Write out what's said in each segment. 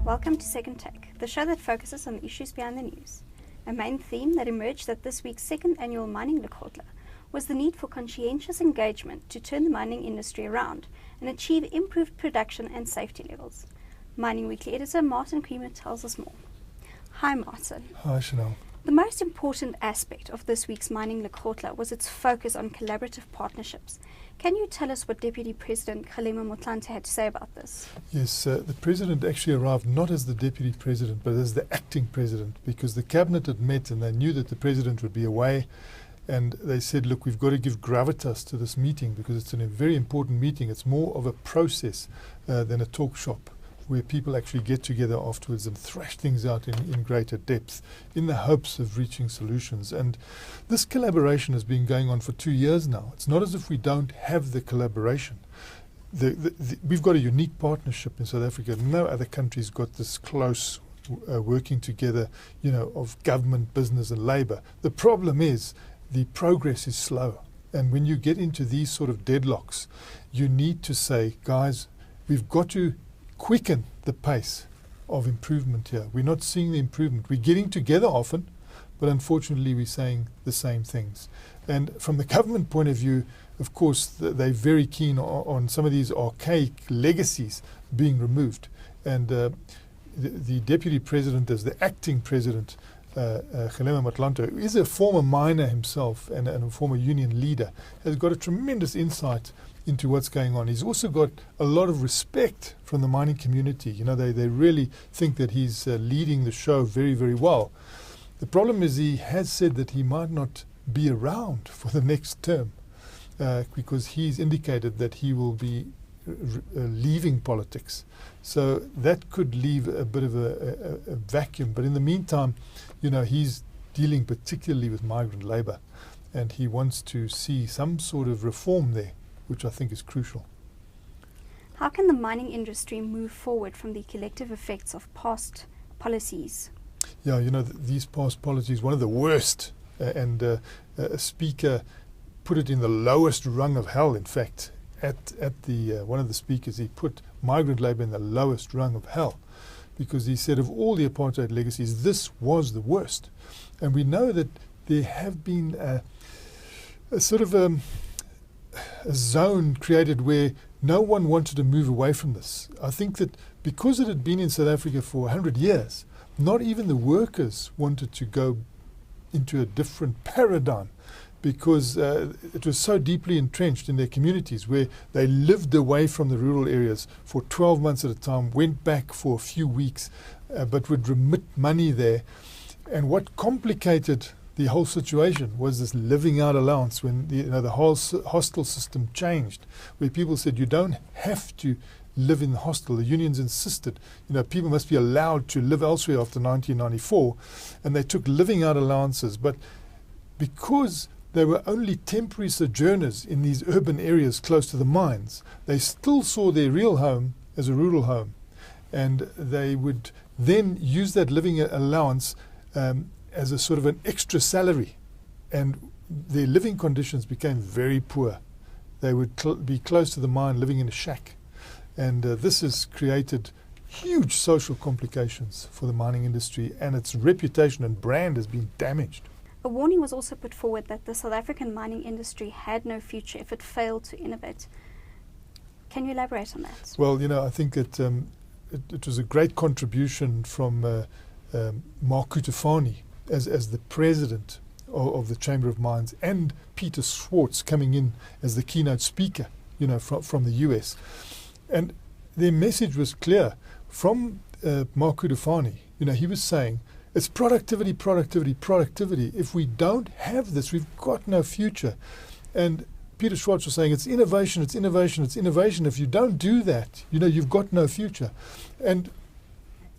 Welcome to Second Take, the show that focuses on the issues behind the news. A main theme that emerged at this week's second annual Mining Lekgotla was the need for conscientious engagement to turn the mining industry around and achieve improved production and safety levels. Mining Weekly editor Martin Creamer tells us more. Hi Martin. Hi Chanel. The most important aspect of this week's Mining Lekgotla was its focus on collaborative partnerships. Can you tell us what Deputy President Kgalema Motlanthe had to say about this? Yes, the President actually arrived not as the Deputy President but as the acting President, because the Cabinet had met and they knew that the President would be away, and they said, look, we've got to give gravitas to this meeting because it's a very important meeting. It's more of a process than a talk shop, where people actually get together afterwards and thrash things out in greater depth in the hopes of reaching solutions. And this collaboration has been going on for 2 years now. It's not as if we don't have the collaboration. We've got a unique partnership in South Africa. No other country's got this close working together, of government, business and labour. The problem is the progress is slow. And when you get into these sort of deadlocks, you need to say, guys, we've got to quicken the pace of improvement here. We're not seeing the improvement. We're getting together often, but unfortunately we're saying the same things. And from the government point of view, of course, they're very keen on some of these archaic legacies being removed. And the Deputy President, as the acting President, Kgalema Motlanthe, who is a former miner himself and a former union leader, has got a tremendous insight into what's going on. He's also got a lot of respect from the mining community. They really think that he's leading the show very, very well. The problem is he has said that he might not be around for the next term because he's indicated that he will be leaving politics. So that could leave a bit of a vacuum. But in the meantime, he's dealing particularly with migrant labour, and he wants to see some sort of reform there, which I think is crucial. How can the mining industry move forward from the collective effects of past policies? Yeah, these past policies, one of the worst, and a speaker put it in the lowest rung of hell. In fact, at the one of the speakers, he put migrant labour in the lowest rung of hell, because he said of all the apartheid legacies, this was the worst. And we know that there have been a sort of a zone created where no one wanted to move away from this. I think that because it had been in South Africa for 100 years, not even the workers wanted to go into a different paradigm, because it was so deeply entrenched in their communities, where they lived away from the rural areas for 12 months at a time, went back for a few weeks, but would remit money there. And what complicated the whole situation was this living out allowance, when the whole hostel system changed, where people said you don't have to live in the hostel. The unions insisted people must be allowed to live elsewhere after 1994, and they took living out allowances. But because they were only temporary sojourners in these urban areas close to the mines, they still saw their real home as a rural home, and they would then use that living allowance as a sort of an extra salary, and their living conditions became very poor. They would be close to the mine, living in a shack, and this has created huge social complications for the mining industry, and its reputation and brand has been damaged. A warning was also put forward that the South African mining industry had no future if it failed to innovate. Can you elaborate on that? Well, I think that it was a great contribution from Mark Kutafani as the president of the Chamber of Mines, and Peter Schwartz coming in as the keynote speaker, from the US. And their message was clear. From Mark Kutafani, he was saying, it's productivity, productivity, productivity. If we don't have this, we've got no future. And Peter Schwartz was saying, it's innovation, it's innovation, it's innovation. If you don't do that, you've got no future. And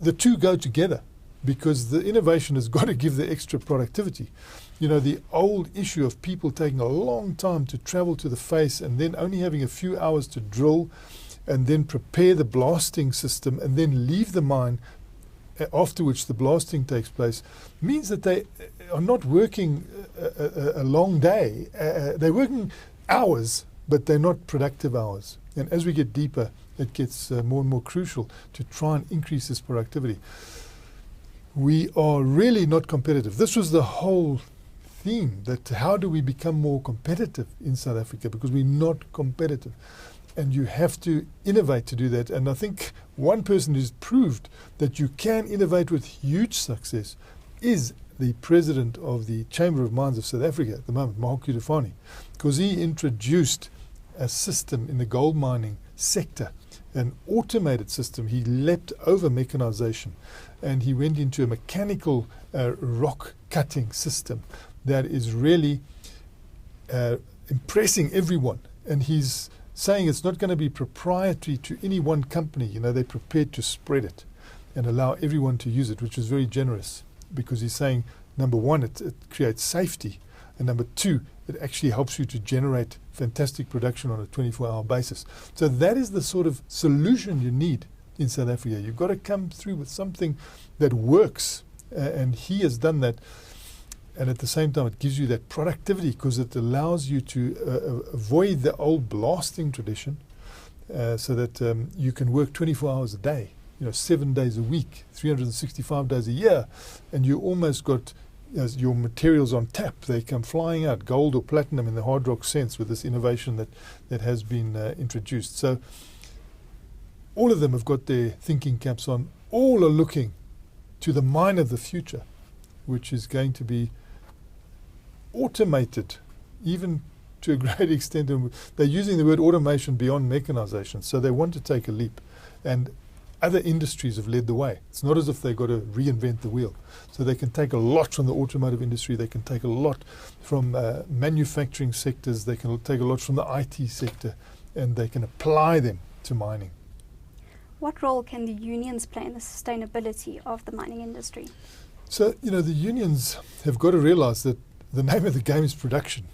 the two go together, because the innovation has got to give the extra productivity. The old issue of people taking a long time to travel to the face and then only having a few hours to drill and then prepare the blasting system and then leave the mine, after which the blasting takes place, means that they are not working a long day. They're working hours, but they're not productive hours. And as we get deeper, it gets more and more crucial to try and increase this productivity. We are really not competitive. This was the whole theme, that how do we become more competitive in South Africa, because we're not competitive. And you have to innovate to do that. And I think one person who's proved that you can innovate with huge success is the president of the Chamber of Mines of South Africa at the moment, Mark Udefani, because he introduced a system in the gold mining sector, an automated system. He leapt over mechanization and he went into a mechanical rock cutting system that is really impressing everyone. And he's saying it's not going to be proprietary to any one company. They're prepared to spread it and allow everyone to use it, which is very generous, because he's saying, number one, it creates safety, and number two, it actually helps you to generate fantastic production on a 24-hour basis. So that is the sort of solution you need in South Africa. You've got to come through with something that works, and he has done that. And at the same time, it gives you that productivity, because it allows you to avoid the old blasting tradition, so that you can work 24 hours a day, 7 days a week, 365 days a year, and you almost got your materials on tap. They come flying out, gold or platinum in the hard rock sense, with this innovation that has been introduced. So all of them have got their thinking caps on. All are looking to the mine of the future, which is going to be automated, even to a great extent. And they're using the word automation beyond mechanization. So they want to take a leap. And other industries have led the way. It's not as if they've got to reinvent the wheel. So they can take a lot from the automotive industry. They can take a lot from manufacturing sectors. They can take a lot from the IT sector, and they can apply them to mining. What role can the unions play in the sustainability of the mining industry? So, the unions have got to realize that the name of the game is production.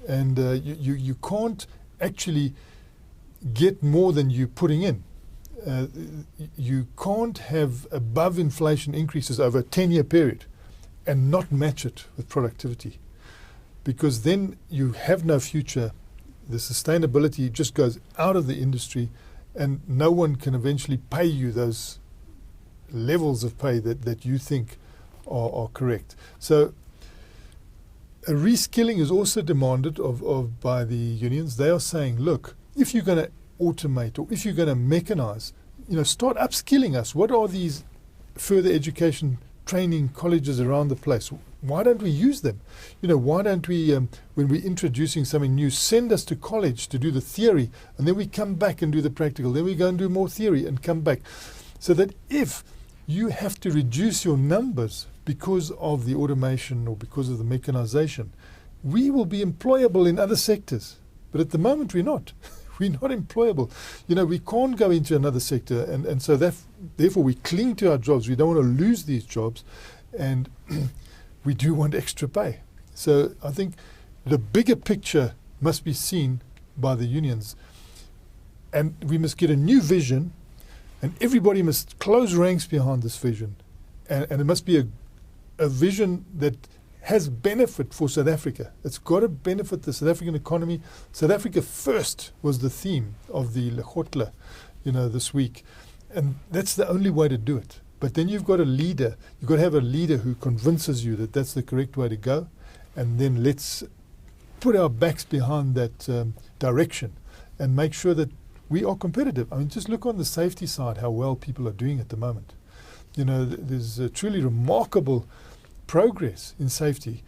And you can't actually get more than you're putting in. You can't have above inflation increases over a 10-year period and not match it with productivity, because then you have no future. The sustainability just goes out of the industry, and no one can eventually pay you those levels of pay that you think are correct. So a reskilling is also demanded of by the unions. They are saying, look, if you're going to automate, or if you're going to mechanize, start upskilling us. What are these further education training colleges around the place? Why don't we use them? Why don't we, when we're introducing something new, send us to college to do the theory, and then we come back and do the practical. Then we go and do more theory and come back. So that if you have to reduce your numbers because of the automation or because of the mechanization, we will be employable in other sectors. But at the moment, we're not. We're not employable. We can't go into another sector. And so therefore, we cling to our jobs. We don't want to lose these jobs. And we do want extra pay. So I think the bigger picture must be seen by the unions. And we must get a new vision. And everybody must close ranks behind this vision. And it must be a vision that has benefit for South Africa. It's got to benefit the South African economy. South Africa first was the theme of the Lekgotla, this week. And that's the only way to do it. But then you've got a leader. You've got to have a leader who convinces you that that's the correct way to go. And then let's put our backs behind that direction and make sure that we are competitive. I mean, just look on the safety side, how well people are doing at the moment. There's truly remarkable progress in safety.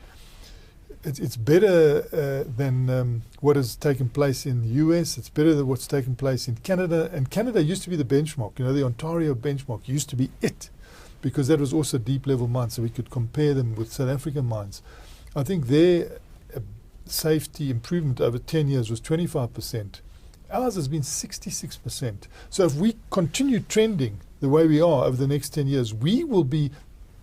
It's better than what has taken place in the US. It's better than what's taken place in Canada. And Canada used to be the benchmark. The Ontario benchmark used to be it, because that was also deep level mines, so we could compare them with South African mines. I think their safety improvement over 10 years was 25%. Ours has been 66%. So if we continue trending the way we are over the next 10 years, we will be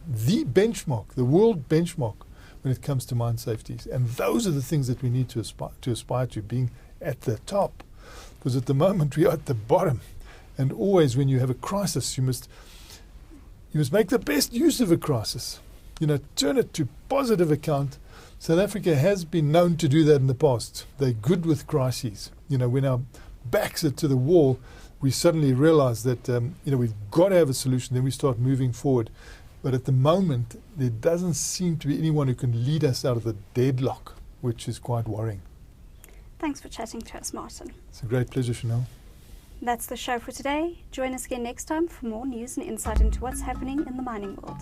the benchmark, the world benchmark, when it comes to mine safeties. And those are the things that we need to aspire to, being at the top. Because at the moment we are at the bottom. And always when you have a crisis, you must make the best use of a crisis. Turn it to positive account, South Africa has been known to do that in the past. They're good with crises. When our backs are to the wall, we suddenly realize that, we've got to have a solution, then we start moving forward. But at the moment, there doesn't seem to be anyone who can lead us out of the deadlock, which is quite worrying. Thanks for chatting to us, Martin. It's a great pleasure, Chanel. That's the show for today. Join us again next time for more news and insight into what's happening in the mining world.